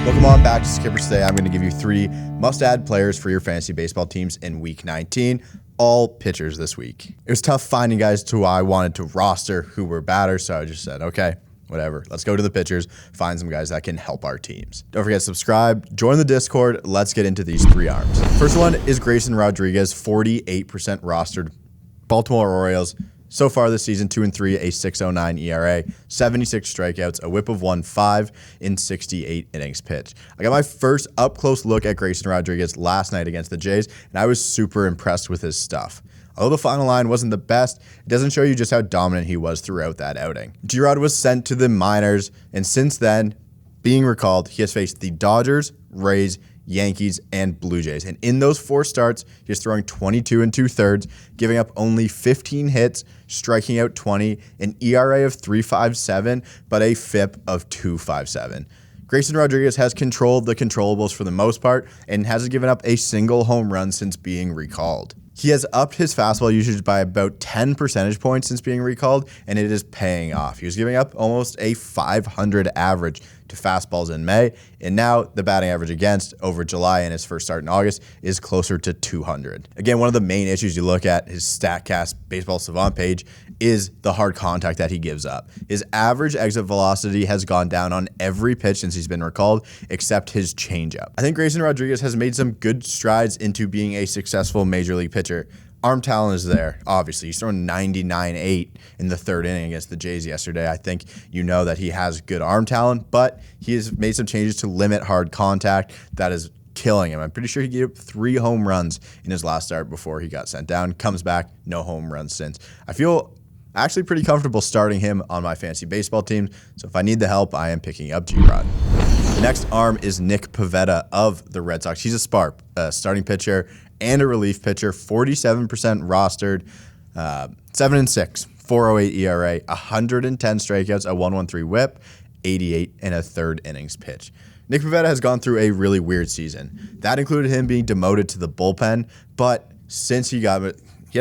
Welcome on back to Skippers. Today I'm going to give you 3 must-add players for your fantasy baseball teams in Week 19, all pitchers this week. It was tough finding guys who I wanted to roster who were batters, so I just said, okay, whatever. Let's go to the pitchers, find some guys that can help our teams. Don't forget to subscribe, join the Discord. Let's get into these 3 arms. First one is Grayson Rodriguez, 48% rostered. Baltimore Orioles. So far this season, 2-3, a 6.09 ERA, 76 strikeouts, a whip of 1.5 in 68 innings pitched. I got my first up-close look at Grayson Rodriguez last night against the Jays, and I was super impressed with his stuff. Although the final line wasn't the best, it doesn't show you just how dominant he was throughout that outing. G-Rod was sent to the minors, and since then, being recalled, he has faced the Dodgers, Rays, Yankees, and Blue Jays. And in those 4 starts, he's throwing 22 2/3, giving up only 15 hits, striking out 20, an ERA of 3.57, but a FIP of 2.57. Grayson Rodriguez has controlled the controllables for the most part and hasn't given up a single home run since being recalled. He has upped his fastball usage by about 10 percentage points since being recalled, and it is paying off. He was giving up almost a 500 average to fastballs in May, and now the batting average against over July and his first start in August is closer to 200. Again, one of the main issues you look at his StatCast Baseball Savant page is the hard contact that he gives up. His average exit velocity has gone down on every pitch since he's been recalled, except his changeup. I think Grayson Rodriguez has made some good strides into being a successful major league pitcher. Arm talent is there, obviously. He's thrown 99.8 in the 3rd inning against the Jays yesterday. I think you know that he has good arm talent, but he has made some changes to limit hard contact that is killing him. I'm pretty sure he gave up 3 home runs in his last start before he got sent down. Comes back, no home runs since. I feel actually pretty comfortable starting him on my fantasy baseball team, so if I need the help, I am picking up G-Rod. The next arm is Nick Pivetta of the Red Sox. He's a starting pitcher and a relief pitcher, 47% rostered, 7-6, 4.08 ERA, 110 strikeouts, a 1.13 whip, 88 and a 3rd innings pitch. Nick Pivetta has gone through a really weird season. That included him being demoted to the bullpen, but since he had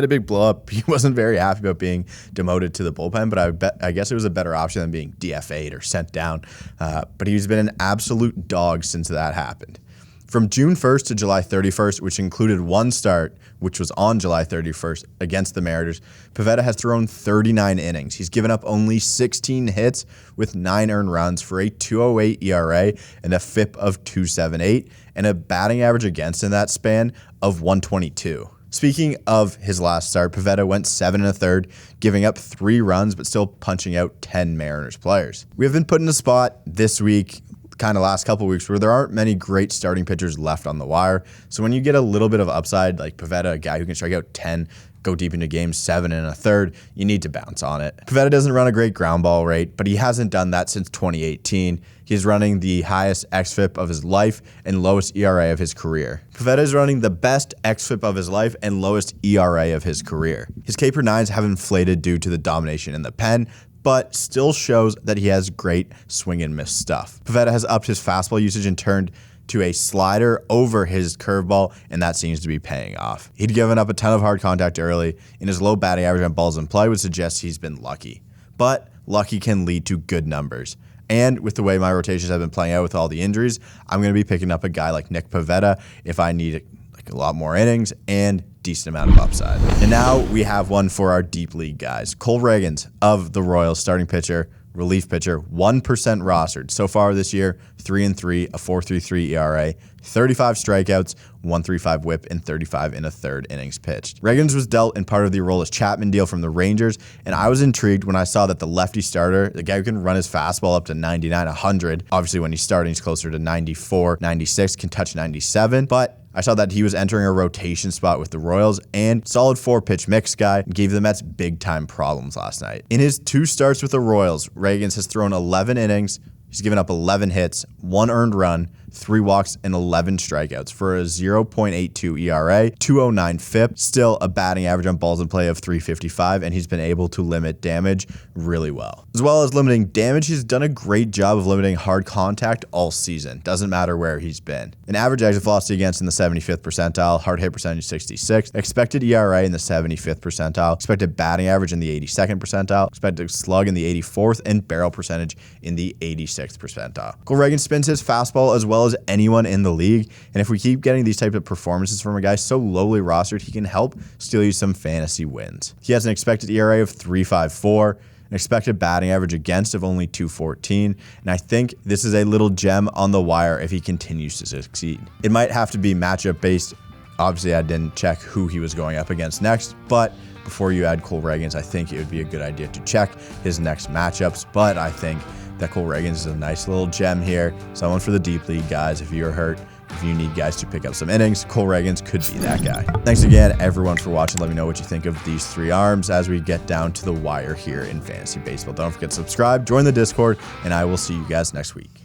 a big blow up. He wasn't very happy about being demoted to the bullpen, but I guess it was a better option than being DFA'd or sent down. But he's been an absolute dog since that happened. From June 1st to July 31st, which included 1 start, which was on July 31st against the Mariners, Pivetta has thrown 39 innings. He's given up only 16 hits with 9 earned runs for a 2.08 ERA and a FIP of 2.78 and a batting average against in that span of 122. Speaking of his last start, Pivetta went 7 1/3, giving up 3 runs, but still punching out 10 Mariners players. We have been put in a spot this week, kind of last couple of weeks, where there aren't many great starting pitchers left on the wire. So when you get a little bit of upside, like Pivetta, a guy who can strike out 10, go deep into games 7 1/3, you need to bounce on it. Pivetta doesn't run a great ground ball rate, but he hasn't done that since 2018. He's running the highest xFIP of his life and lowest ERA of his career. Pivetta is running the best xFIP of his life and lowest ERA of his career. His K/9s have inflated due to the domination in the pen, but still shows that he has great swing and miss stuff. Pivetta has upped his fastball usage and turned to a slider over his curveball, and that seems to be paying off. He'd given up a ton of hard contact early, and his low batting average on balls in play would suggest he's been lucky. But lucky can lead to good numbers. And with the way my rotations have been playing out with all the injuries, I'm going to be picking up a guy like Nick Pivetta if I need a lot more innings and decent amount of upside. And now we have one for our deep league guys. Cole Reagan of the Royals, starting pitcher, relief pitcher, 1% rostered. So far this year, 3-3, a 4.33 ERA, 35 strikeouts, 1.35 whip, and 35 1/3 innings pitched. Reagan's was dealt in part of the Aroldis Chapman deal from the Rangers, and I was intrigued when I saw that the lefty starter, the guy who can run his fastball up to 99, 100, obviously when he's starting, he's closer to 94, 96, can touch 97, but I saw that he was entering a rotation spot with the Royals and solid 4-pitch mix guy, gave the Mets big-time problems last night. In his 2 starts with the Royals, Reagan has thrown 11 innings, he's given up 11 hits, 1 earned run, 3 walks, and 11 strikeouts for a 0.82 ERA, 2.09 FIP, still a batting average on balls in play of 355, and he's been able to limit damage really well. As well as limiting damage, he's done a great job of limiting hard contact all season. Doesn't matter where he's been. An average exit velocity against in the 75th percentile, hard hit percentage 66, expected ERA in the 75th percentile, expected batting average in the 82nd percentile, expected slug in the 84th, and barrel percentage in the 86th 96th percentile. Cole Reagan spins his fastball as well as anyone in the league, and if we keep getting these type of performances from a guy so lowly rostered, he can help steal you some fantasy wins. He has an expected ERA of 3.54, an expected batting average against of only 214, and I think this is a little gem on the wire if he continues to succeed. It might have to be matchup based. Obviously, I didn't check who he was going up against next, but before you add Cole Reagans, I think it would be a good idea to check his next matchups. But I think that Cole Reagans is a nice little gem here. Someone for the deep league guys. If you're hurt, if you need guys to pick up some innings, Cole Reagans could be that guy. Thanks again, everyone, for watching. Let me know what you think of these three arms as we get down to the wire here in fantasy baseball. Don't forget to subscribe, join the Discord, and I will see you guys next week.